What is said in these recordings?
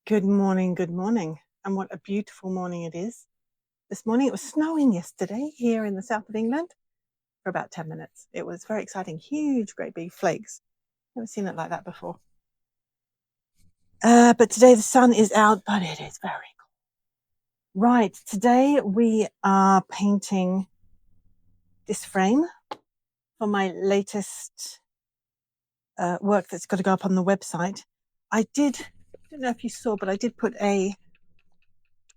Good morning, and what a beautiful morning it is. This morning it was snowing yesterday here in the south of England for about 10 minutes. It was very exciting, huge, great big flakes. Never seen it like that before. But today the sun is out, but it is very cool. Right, today we are painting this frame for my latest work that's got to go up on the website. I don't know if you saw, but I did put a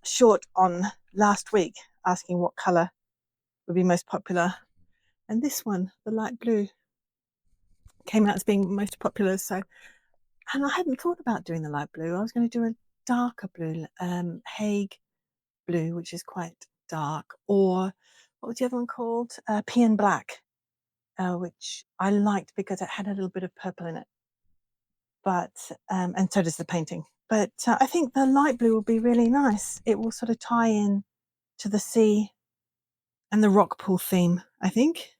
short on last week asking what color would be most popular, and this one, the light blue, came out as being most popular. So, and I hadn't thought about doing the light blue. I was going to do a darker blue, Hague blue, which is quite dark, or what was the other one called? Peon black, which I liked because it had a little bit of purple in it. But and so does the painting. But I think the light blue will be really nice. It will sort of tie in to the sea and the rock pool theme, I think.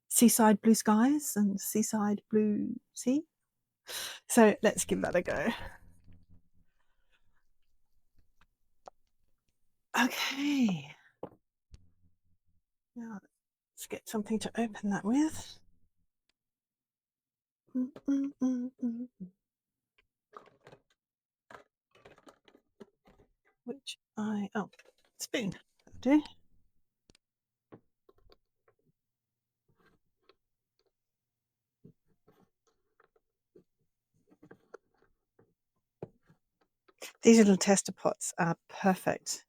Seaside blue skies and seaside blue sea. So let's give that a go. Okay. Now let's get something to open that with. Which spoon. That'll do. These little tester pots are perfect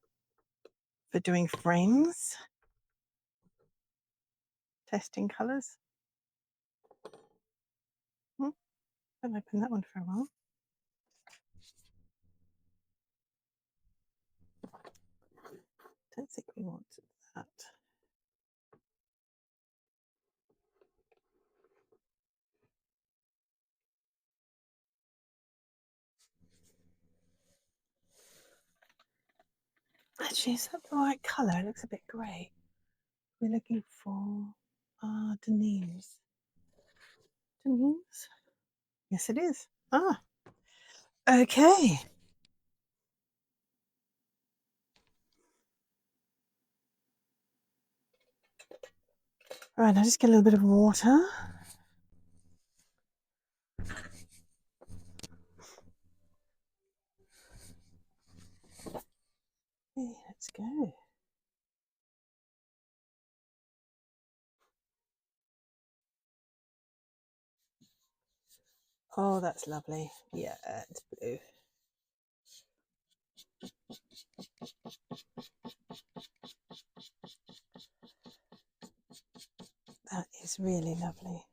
for doing frames, testing colours. I'll open that one for a while. Don't think we want that. Actually, is that the right colour? It looks a bit grey. We're looking for Denims. Denims? Yes, it is. Okay. Right, I'll just get a little bit of water. Okay, let's go. Oh, that's lovely. Yeah, it's blue. That is really lovely.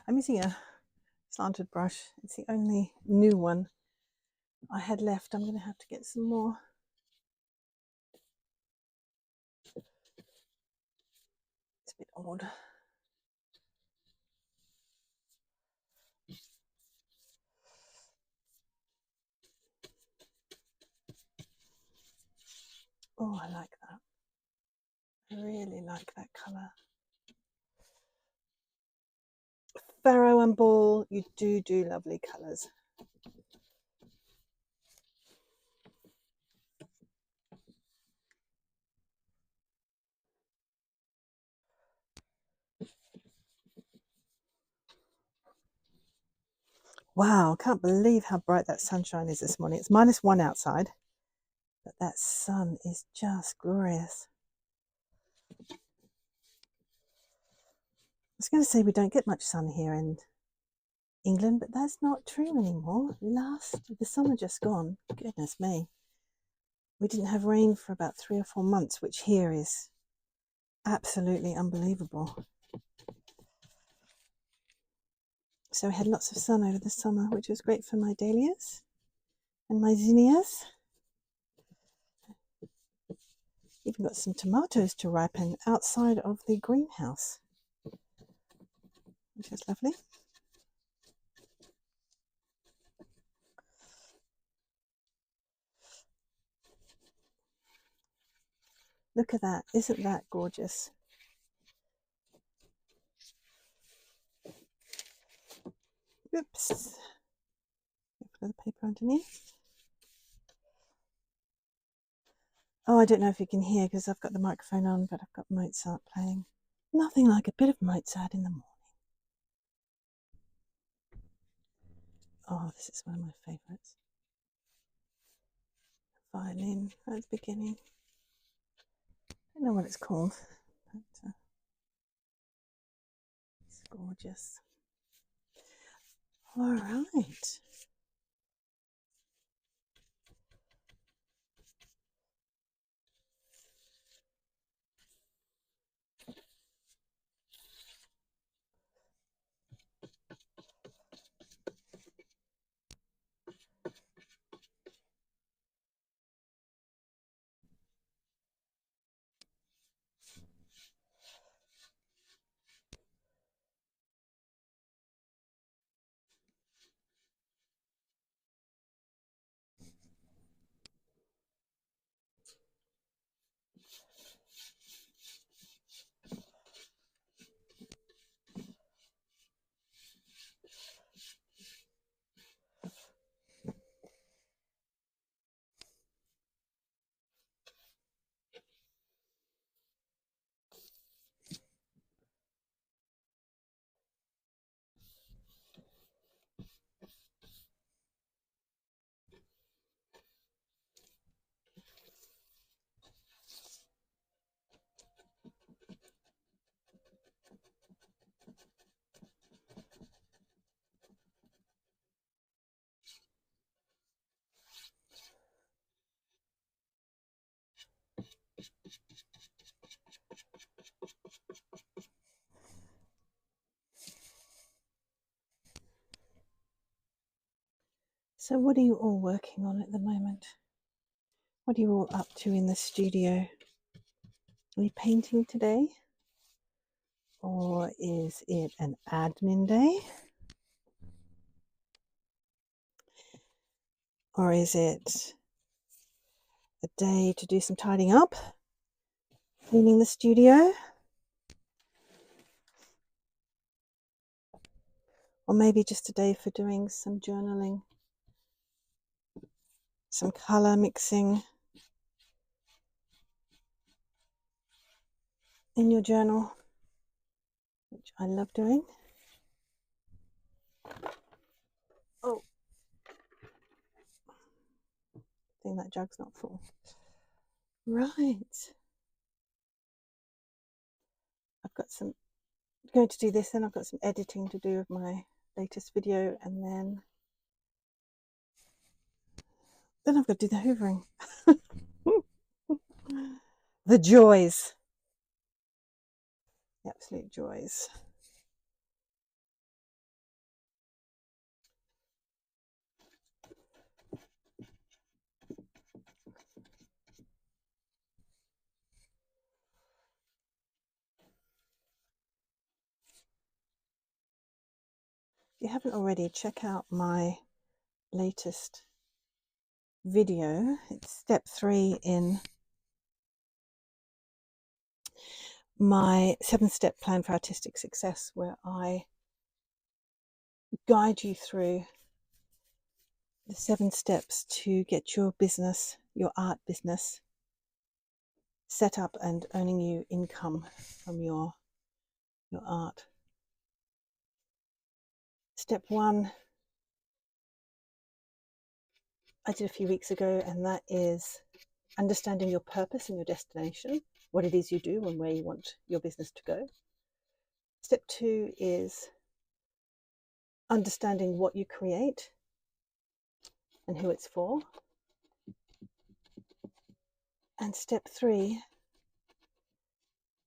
I'm using a slanted brush. It's the only new one I had left. I'm going to have to get some more. It's a bit odd. Oh, I like that. I really like that colour. Faro and Ball, you do lovely colours. Wow, can't believe how bright that sunshine is this morning. It's -1 outside, but that sun is just glorious. I was going to say we don't get much sun here in England, but that's not true anymore. The summer just gone, goodness me, we didn't have rain for about 3 or 4 months, which here is absolutely unbelievable. So we had lots of sun over the summer, which was great for my dahlias and my zinnias. Even got some tomatoes to ripen outside of the greenhouse, which is lovely. Look at that. Isn't that gorgeous? Oops. Put the paper underneath. Oh, I don't know if you can hear because I've got the microphone on, but I've got Mozart playing. Nothing like a bit of Mozart in the morning. Oh, this is one of my favourites. Violin at the beginning. I don't know what it's called, but it's gorgeous. All right. So what are you all working on at the moment? What are you all up to in the studio? Are you painting today? Or is it an admin day? Or is it a day to do some tidying up? Cleaning the studio? Or maybe just a day for doing some journaling, some colour mixing in your journal, which I love doing. Oh, I think that jug's not full. Right. I've got some, I'm going to do this, and I've got some editing to do of my latest video, and then I've got to do the hoovering. The joys. The absolute joys. If you haven't already, check out my latest video. It's step 3 in my 7-step plan for artistic success, where I guide you through the 7 steps to get your business, your art business, set up and earning you income from your art. Step 1 I did a few weeks ago, and that is understanding your purpose and your destination, what it is you do and where you want your business to go. Step 2 is understanding what you create and who it's for. And step 3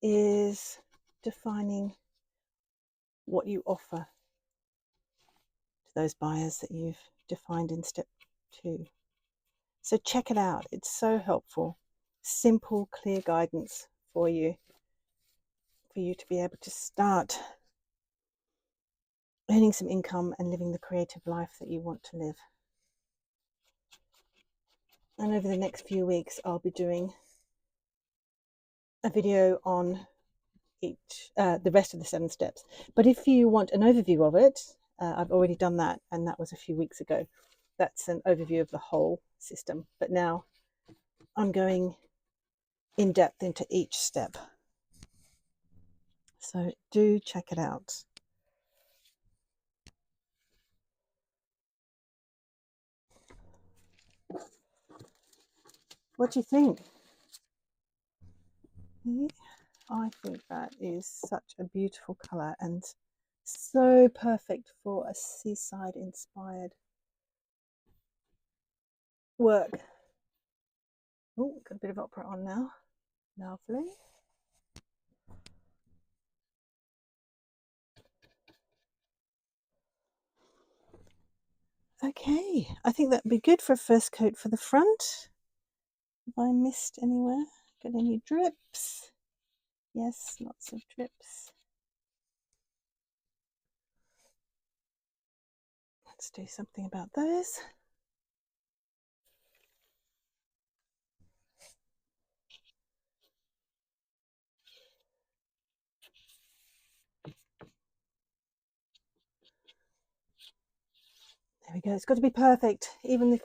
is defining what you offer those buyers that you've defined in step 2. So check it out. It's so helpful. Simple, clear guidance for you to be able to start earning some income and living the creative life that you want to live. And over the next few weeks, I'll be doing a video on the rest of the 7 steps. But if you want an overview of it, I've already done that, and that was a few weeks ago. That's an overview of the whole system. But now I'm going in depth into each step. So do check it out. What do you think? I think that is such a beautiful colour and so perfect for a seaside inspired work. Oh, got a bit of opera on now. Lovely. Okay, I think that'd be good for a first coat for the front. Have I missed anywhere? Got any drips? Yes, lots of drips. Let's do something about those. There we go. It's got to be perfect. Even if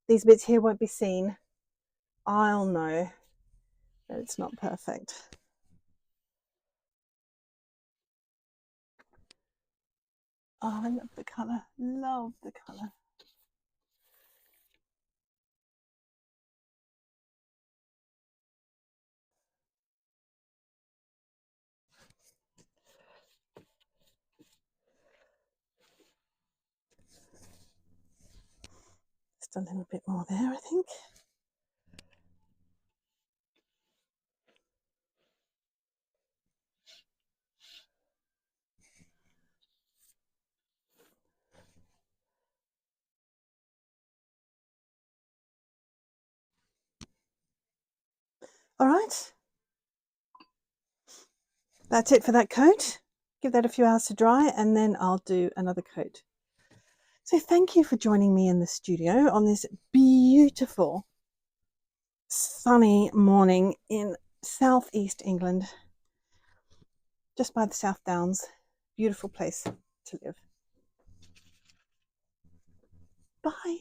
these bits here won't be seen, I'll know that it's not perfect. Oh, I love the colour. Love the colour. Just a little bit more there, I think. All right. That's it for that coat. Give that a few hours to dry and then I'll do another coat. So thank you for joining me in the studio on this beautiful sunny morning in southeast England, just by the South Downs. Beautiful place to live. Bye.